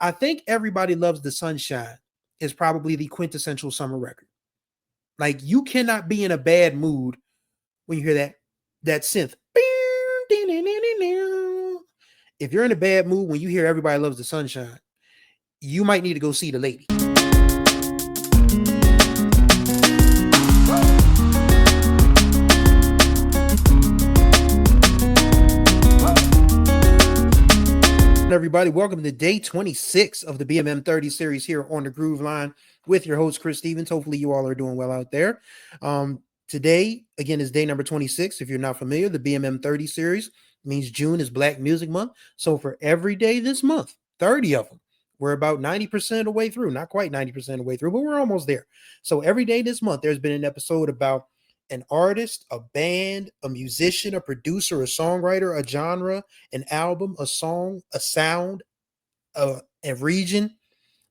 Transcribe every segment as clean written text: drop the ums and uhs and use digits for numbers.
I think Everybody Loves the Sunshine is probably the quintessential summer record. Like, you cannot be in a bad mood when you hear that synth. If you're in a bad mood when you hear Everybody Loves the Sunshine, you might need to go see the lady. Everybody, welcome to day 26 of the BMM 30 series here on the Groove Line with your host Chris Stevens. Hopefully you all are doing well out there. Today again is day number 26. If you're not familiar, the BMM 30 series means June is Black Music Month. So for every day this month, 30 of them, we're about 90% of the way through. Not quite 90% of the way through, but we're almost there. So every day this month, there's been an episode about an artist, a band, a musician, a producer, a songwriter, a genre, an album, a song, a sound, a region.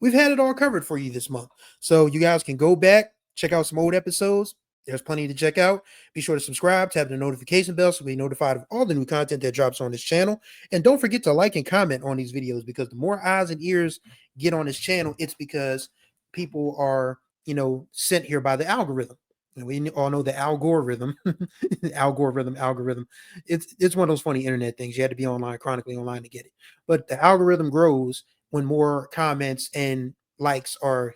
We've had it all covered for you this month. So you guys can go back, check out some old episodes. There's plenty to check out. Be sure to subscribe, tap the notification bell so you'll be notified of all the new content that drops on this channel. And don't forget to like and comment on these videos, because the more eyes and ears get on this channel, it's because people are, sent here by the algorithm. And we all know the algorithm. Algorithm. It's one of those funny internet things. You had to be online, chronically online to get it. But the algorithm grows when more comments and likes are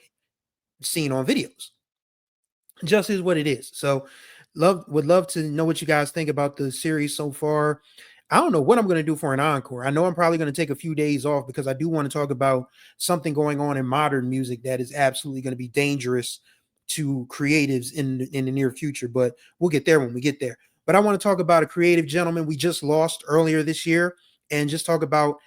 seen on videos. Just is what it is. So would love to know what you guys think about the series so far. I don't know what I'm going to do for an encore. I know I'm probably going to take a few days off because I do want to talk about something going on in modern music that is absolutely going to be dangerous to creatives in the near future, but we'll get there when we get there. But I want to talk about a creative gentleman we just lost earlier this year, and just talk about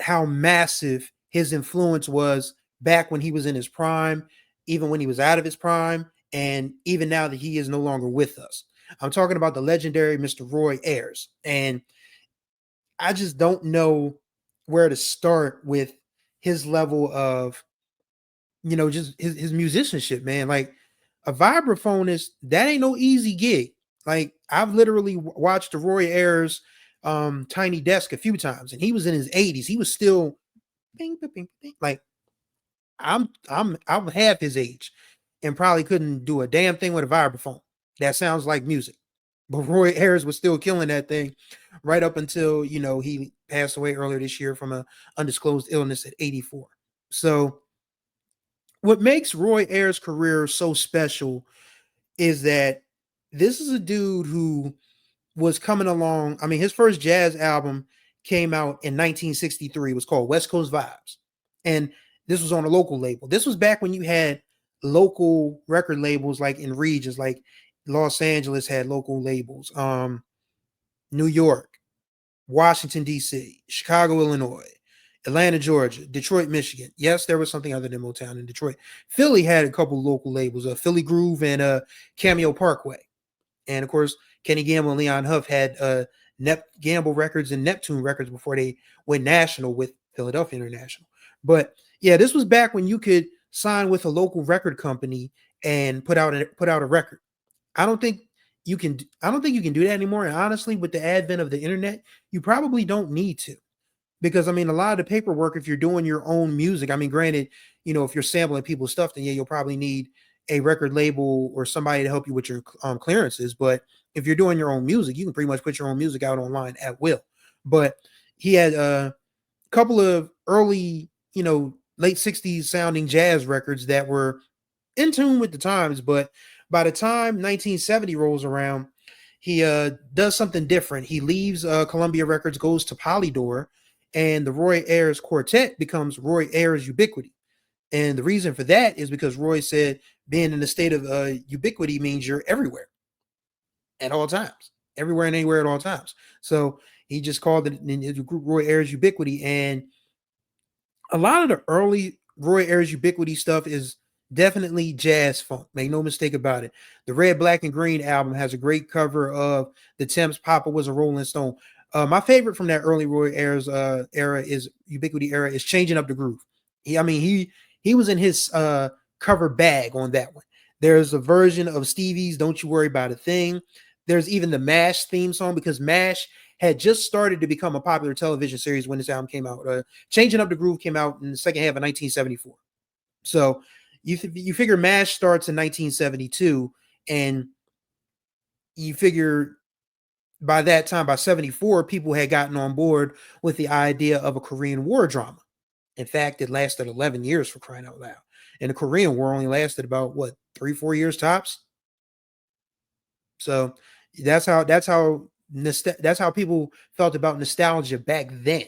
how massive his influence was back when he was in his prime, even when he was out of his prime, and even now that he is no longer with us. I'm talking about the legendary Mr. Roy Ayers. And I just don't know where to start with his level of, just his musicianship, man. Like, a vibraphonist, that ain't no easy gig. Like, I've literally watched the Roy Ayers Tiny Desk a few times, and he was in his 80s. He was still bing, bing, bing, bing. Like, I'm half his age and probably couldn't do a damn thing with a vibraphone that sounds like music. But Roy Ayers was still killing that thing right up until, he passed away earlier this year from an undisclosed illness at 84. So what makes Roy Ayers' career so special is that this is a dude who was coming along. I mean, his first jazz album came out in 1963. It was called West Coast Vibes. And this was on a local label. This was back when you had local record labels, like in regions, like Los Angeles had local labels, New York, Washington, D.C., Chicago, Illinois, Atlanta, Georgia, Detroit, Michigan. Yes, there was something other than Motown in Detroit. Philly had a couple local labels, Philly Groove and Cameo Parkway. And of course, Kenny Gamble and Leon Huff had Gamble Records and Neptune Records before they went national with Philadelphia International. But yeah, this was back when you could sign with a local record company and put out a record. I don't think you can do that anymore. And honestly, with the advent of the internet, you probably don't need to. Because, I mean, a lot of the paperwork, if you're doing your own music, I mean, granted, if you're sampling people's stuff, then yeah, you'll probably need a record label or somebody to help you with your clearances. But if you're doing your own music, you can pretty much put your own music out online at will. But he had a couple of early, late 60s sounding jazz records that were in tune with the times. But by the time 1970 rolls around, he does something different. He leaves Columbia Records, goes to Polydor, and the Roy Ayers Quartet becomes Roy Ayers Ubiquity. And the reason for that is because Roy said being in a state of ubiquity means you're everywhere at all times, everywhere and anywhere at all times. So he just called it in the group Roy Ayers Ubiquity. And a lot of the early Roy Ayers Ubiquity stuff is definitely jazz funk. Make no mistake about it. The Red, Black, and Green album has a great cover of The Temps' Papa Was a Rolling Stone. My favorite from that early Roy Ayers Ubiquity era is Changing Up the Groove. He was in his cover bag on that one. There's a version of Stevie's Don't You Worry About a Thing. There's even the MASH theme song, because MASH had just started to become a popular television series when this album came out. Changing Up the Groove came out in the second half of 1974. So you figure MASH starts in 1972, and you figure by that time, by 74, people had gotten on board with the idea of a Korean War drama. In fact, it lasted 11 years, for crying out loud. And the Korean War only lasted about, what, 3-4 years tops? So that's how people felt about nostalgia back then.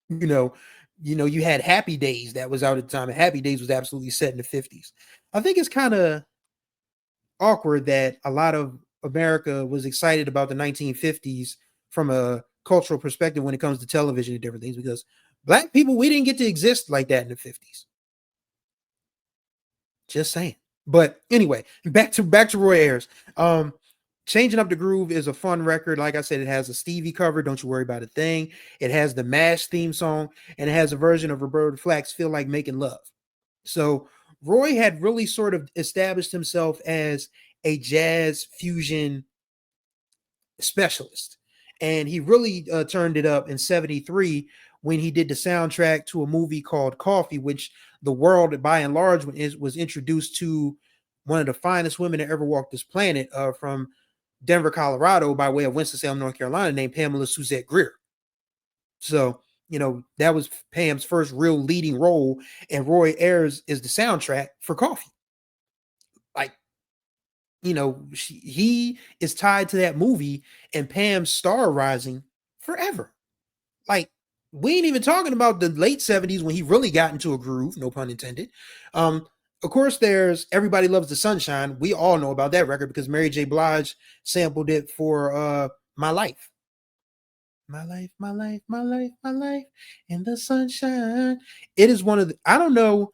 You know, you had Happy Days that was out at the time, and Happy Days was absolutely set in the 50s. I think it's kind of awkward that a lot of America was excited about the 1950s from a cultural perspective when it comes to television and different things, because Black people, we didn't get to exist like that in the 50s. Just saying. But anyway, back to Roy Ayers. Changing Up the Groove is a fun record. Like I said, it has a Stevie cover, Don't You Worry About a Thing. It has the MASH theme song, and it has a version of Roberta Flack's Feel Like Making Love. So Roy had really sort of established himself as a jazz fusion specialist. And he really turned it up in 73 when he did the soundtrack to a movie called Coffee, which the world by and large was introduced to one of the finest women that ever walked this planet, from Denver, Colorado, by way of Winston-Salem, North Carolina, named Pamela Suzette Greer. So, that was Pam's first real leading role, and Roy Ayers is the soundtrack for Coffee. Like, he is tied to that movie and Pam's star rising forever. Like, we ain't even talking about the late 70s when he really got into a groove, no pun intended. Of course, there's Everybody Loves the Sunshine. We all know about that record because Mary J. Blige sampled it for My Life. My life, my life, my life, my life in the sunshine. It is one of the, I don't know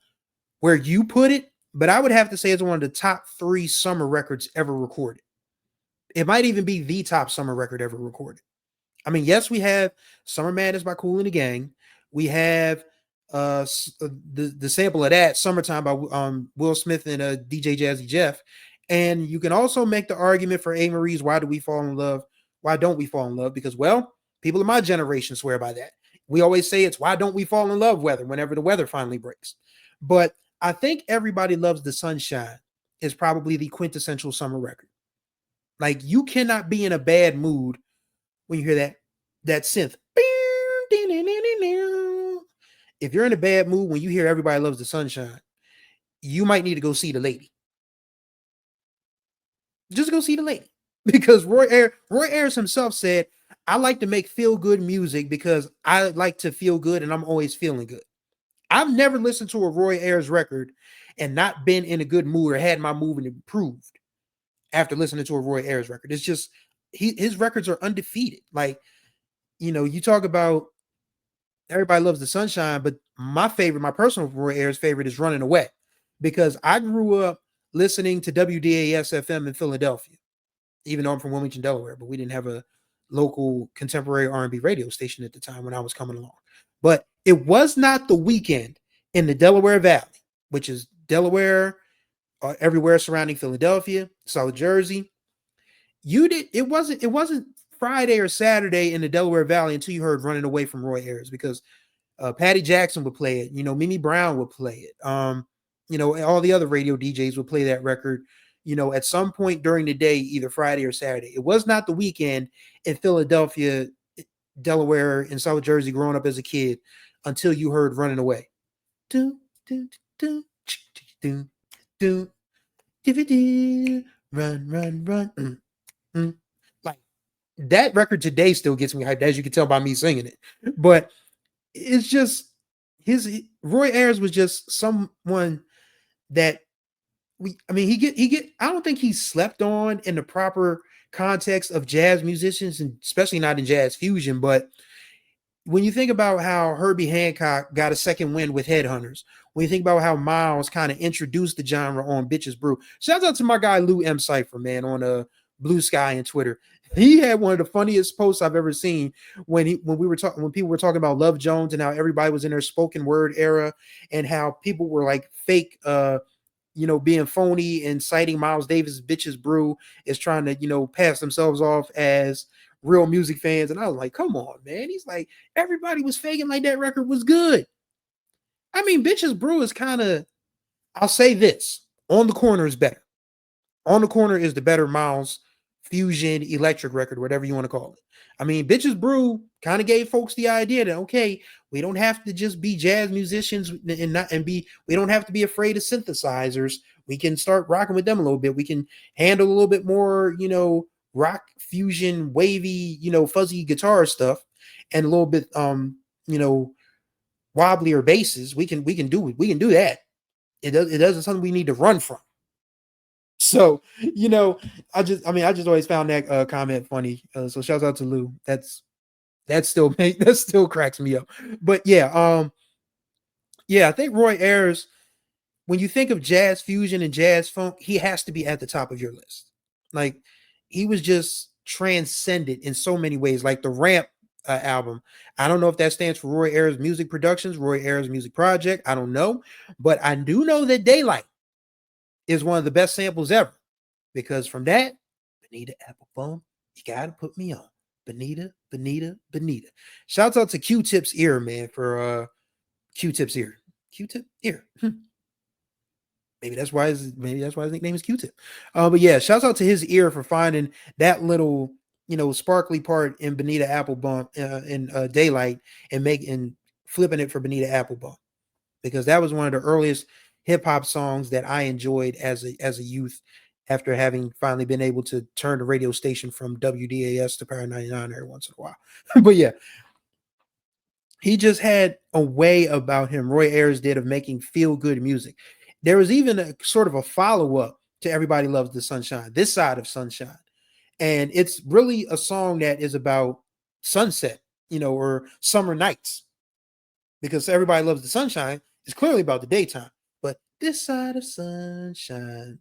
where you put it, but I would have to say it's one of the top 3 summer records ever recorded. It might even be the top summer record ever recorded. I mean, yes, we have Summer Madness by Kool and the Gang. We have the sample of that, Summertime, by Will Smith and DJ Jazzy Jeff. And you can also make the argument for A. Marie's Why Do We Fall in Love? Why Don't We Fall in Love? Because, well, people of my generation swear by that. We always say it's why don't we fall in love weather whenever the weather finally breaks. But I think Everybody Loves the Sunshine is probably the quintessential summer record. Like, you cannot be in a bad mood when you hear that synth. If you're in a bad mood when you hear Everybody Loves the Sunshine, you might need to go see the lady. Just go see the lady. Because Roy Ayers himself said, I like to make feel good music because I like to feel good and I'm always feeling good. I've never listened to a Roy Ayers record and not been in a good mood or had my mood improved after listening to a Roy Ayers record. It's just, his records are undefeated. Like, you talk about Everybody Loves the Sunshine, but my personal Roy Ayers favorite is Running Away, because I grew up listening to WDAS FM in Philadelphia, even though I'm from Wilmington, Delaware, but we didn't have a local contemporary R&B radio station at the time when I was coming along. But it was not The Weeknd in the Delaware Valley, which is Delaware, everywhere surrounding Philadelphia, South Jersey. It wasn't Friday or Saturday in the Delaware Valley until you heard Running Away from Roy Ayers, because Patty Jackson would play it. Mimi Brown would play it. All the other radio DJs would play that record, at some point during the day, either Friday or Saturday. It was not The Weeknd in Philadelphia, Delaware, and South Jersey growing up as a kid until you heard Running Away. Do, do, do, do, do, do, run, run, run. Like, that record today still gets me hyped, as you can tell by me singing it. But it's just Roy Ayers was just someone that I don't think he slept on in the proper context of jazz musicians, and especially not in jazz fusion. But when you think about how Herbie Hancock got a second wind with Headhunters, when you think about how Miles kind of introduced the genre on Bitches Brew, shout out to my guy Lou M. Cypher, man, on Blue Sky and Twitter. He had one of the funniest posts I've ever seen when people were talking about Love Jones and how everybody was in their spoken word era, and how people were like fake, being phony and citing Miles Davis' Bitches Brew is trying to, pass themselves off as real music fans, and I was like, come on, man. He's like, everybody was faking like that record was good. I mean, Bitches Brew is kind of, I'll say this, On the Corner is better. On the Corner is the better Miles fusion electric record, whatever you want to call it. I mean, Bitches Brew kind of gave folks the idea that, okay, we don't have to just be jazz musicians and not and be, we don't have to be afraid of synthesizers. We can start rocking with them a little bit. We can handle a little bit more, rock fusion, wavy, fuzzy guitar stuff, and a little bit you know, wobblier basses. We can do that. It doesn't something we need to run from. So, I just always found that comment funny. So shout out to Lou. That still cracks me up. But yeah, I think Roy Ayers, when you think of jazz fusion and jazz funk, he has to be at the top of your list. Like, he was just transcended in so many ways. Like the Ramp album. I don't know if that stands for Roy Ayers Music Productions, Roy Ayers Music Project. I don't know, but I do know that Daylight is one of the best samples ever. Because from that, Bonita Applebum, you gotta put me on. Bonita, Bonita, Bonita. Shouts out to Q-Tip's ear, man, for Q-Tip's ear. Q-Tip ear. Maybe that's why his nickname is Q-Tip. But yeah, shouts out to his ear for finding that little, sparkly part in Bonita Applebum in Daylight and flipping it for Bonita Applebum, because that was one of the earliest hip hop songs that I enjoyed as a youth, after having finally been able to turn the radio station from WDAS to Power 99 every once in a while. But yeah, he just had a way about him, Roy Ayers did, of making feel good music. There was even a sort of a follow up to Everybody Loves the Sunshine, This Side of Sunshine. And it's really a song that is about sunset, or summer nights, because Everybody Loves the Sunshine is clearly about the daytime. But This Side of Sunshine,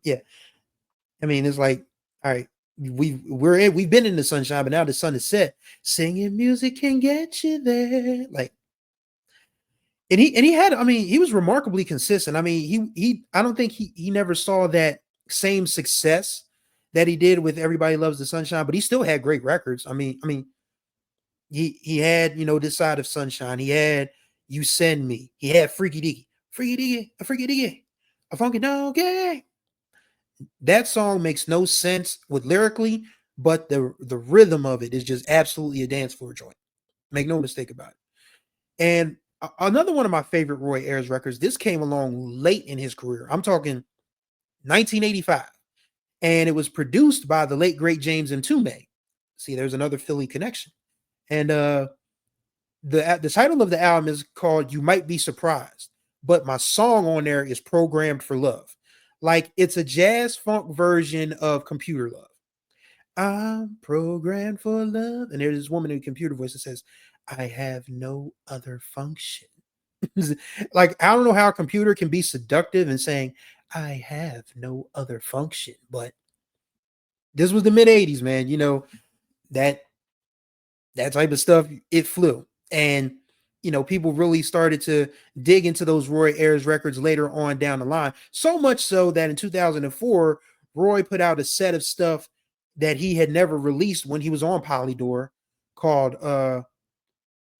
yeah. I mean, it's like, all right, we've been in the sunshine, but now the sun is set. Singing music can get you there. Like, and he had, I mean, he was remarkably consistent. I mean, he I don't think he never saw that same success that he did with Everybody Loves the Sunshine, but he still had great records. I mean, he had, This Side of Sunshine. He had You Send Me. He had Freaky Diggy, a funky donkey. That song makes no sense with lyrically, but the rhythm of it is just absolutely a dance floor joint. Make no mistake about it. And another one of my favorite Roy Ayers records, this came along late in his career. I'm talking 1985. And it was produced by the late great James Mtume. See, there's another Philly connection. And the title of the album is called You Might Be Surprised, but my song on there is Programmed for Love. Like, it's a jazz funk version of Computer Love. I'm programmed for love. And there's this woman in a computer voice that says, I have no other function. Like, I don't know how a computer can be seductive and saying, I have no other function. But this was the mid 80s, man. That type of stuff, it flew. And people really started to dig into those Roy Ayers records later on down the line. So much so that in 2004, Roy put out a set of stuff that he had never released when he was on Polydor, called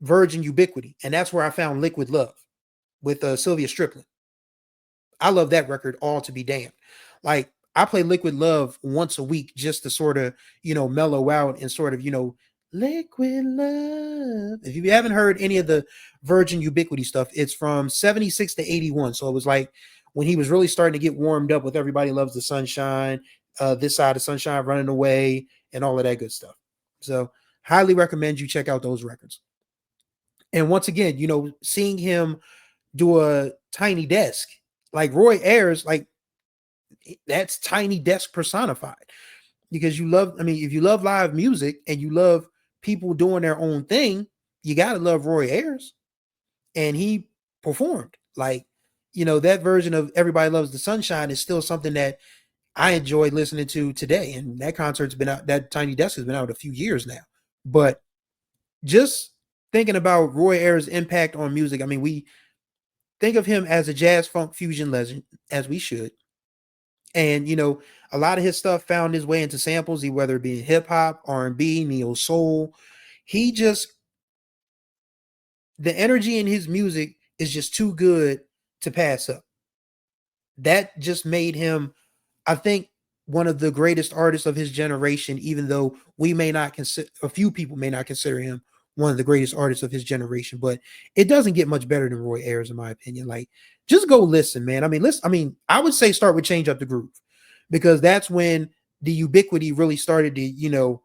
Virgin Ubiquity. And that's where I found Liquid Love with Sylvia Strickland. I love that record all to be damned. Like, I play Liquid Love once a week just to sort of, mellow out and sort of, Liquid Love. If you haven't heard any of the Virgin Ubiquity stuff, it's from 76 to 81. So it was like when he was really starting to get warmed up with Everybody Loves the Sunshine, This Side of Sunshine, Running Away, and all of that good stuff. So highly recommend you check out those records. And once again, seeing him do a Tiny Desk, like Roy Ayers, like, that's Tiny Desk personified. Because if you love live music and you love people doing their own thing, you got to love Roy Ayers. And he performed. Like, that version of Everybody Loves the Sunshine is still something that I enjoy listening to today. And that concert's been out, that Tiny Desk has been out a few years now. But just thinking about Roy Ayers' impact on music, I mean, we think of him as a jazz funk fusion legend, as we should. And a lot of his stuff found his way into samples, whether it be hip hop, R&B, neo soul. He just the energy in his music is just too good to pass up. That just made him, I think, one of the greatest artists of his generation, even though we may not consider, a few people may not consider him one of the greatest artists of his generation, but it doesn't get much better than Roy Ayers, in my opinion. Like, just go listen, man. I mean, listen, I mean, I would say start with Change Up the Groove, because that's when the ubiquity really started to,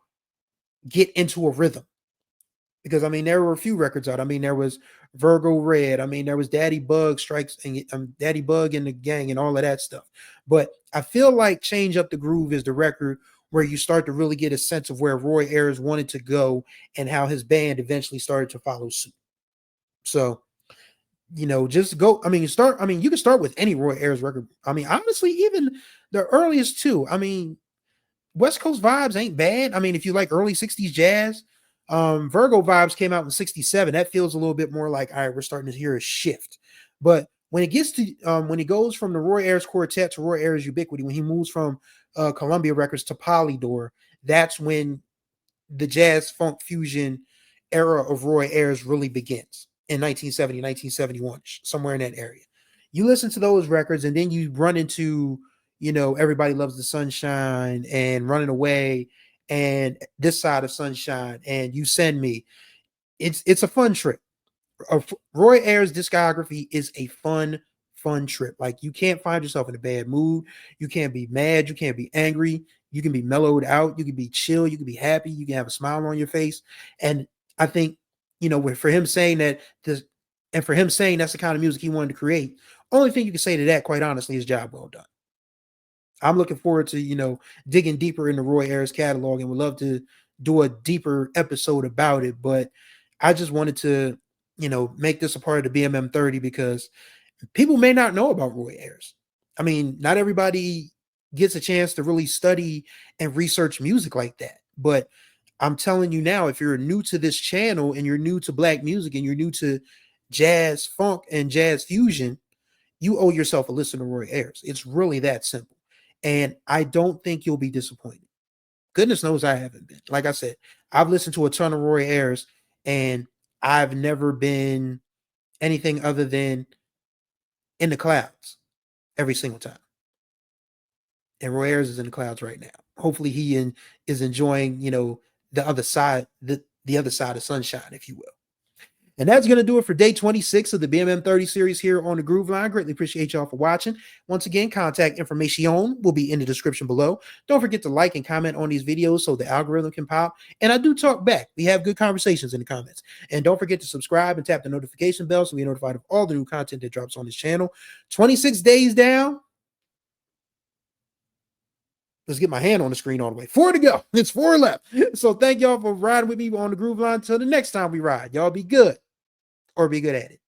get into a rhythm. Because I mean, there were a few records out. I mean, there was Virgo Red. I mean, there was Daddy Bug Strikes and Daddy Bug and the Gang and all of that stuff. But I feel like Change Up the Groove is the record where you start to really get a sense of where Roy Ayers wanted to go and how his band eventually started to follow suit. So, just go. I mean, you can start with any Roy Ayers record. I mean, honestly, even the earliest two. I mean, West Coast Vibes ain't bad. I mean, if you like early 60s jazz, Virgo Vibes came out in 67. That feels a little bit more like, all right, we're starting to hear a shift. But when it gets to when he goes from the Roy Ayers Quartet to Roy Ayers Ubiquity, when he moves from Columbia Records to Polydor, that's when the jazz funk fusion era of Roy Ayers really begins in 1970, 1971, somewhere in that area. You listen to those records and then you run into, Everybody Loves the Sunshine and Running Away and This Side of Sunshine and You Send Me. It's a fun trip. Roy Ayers' discography is a fun trip. Like, you can't find yourself in a bad mood. You can't be mad. You can't be angry. You can be mellowed out. You can be chill. You can be happy. You can have a smile on your face. And I think, for him saying that and for him saying that's the kind of music he wanted to create, only thing you can say to that, quite honestly, is job well done. I'm looking forward to, digging deeper into Roy Ayers' catalog and would love to do a deeper episode about it. But I just wanted to, make this a part of the BMM 30 because people may not know about Roy Ayers. I mean, not everybody gets a chance to really study and research music like that. But I'm telling you now, if you're new to this channel and you're new to black music and you're new to jazz funk and jazz fusion, you owe yourself a listen to Roy Ayers. It's really that simple. And I don't think you'll be disappointed. Goodness knows I haven't been. Like I said, I've listened to a ton of Roy Ayers and I've never been anything other than in the clouds every single time. And Roy Ayers is in the clouds right now. Hopefully he is enjoying, the other side, the other side of sunshine, if you will. And that's going to do it for day 26 of the BMM 30 series here on the Groove Line. Greatly appreciate y'all for watching. Once again, contact information will be in the description below. Don't forget to like and comment on these videos so the algorithm can pop. And I do talk back. We have good conversations in the comments. And don't forget to subscribe and tap the notification bell so you're notified of all the new content that drops on this channel. 26 days down. Let's get my hand on the screen all the way. 4 to go. It's 4 left. So thank y'all for riding with me on the Groove Line. Till the next time we ride. Y'all be good or be good at it.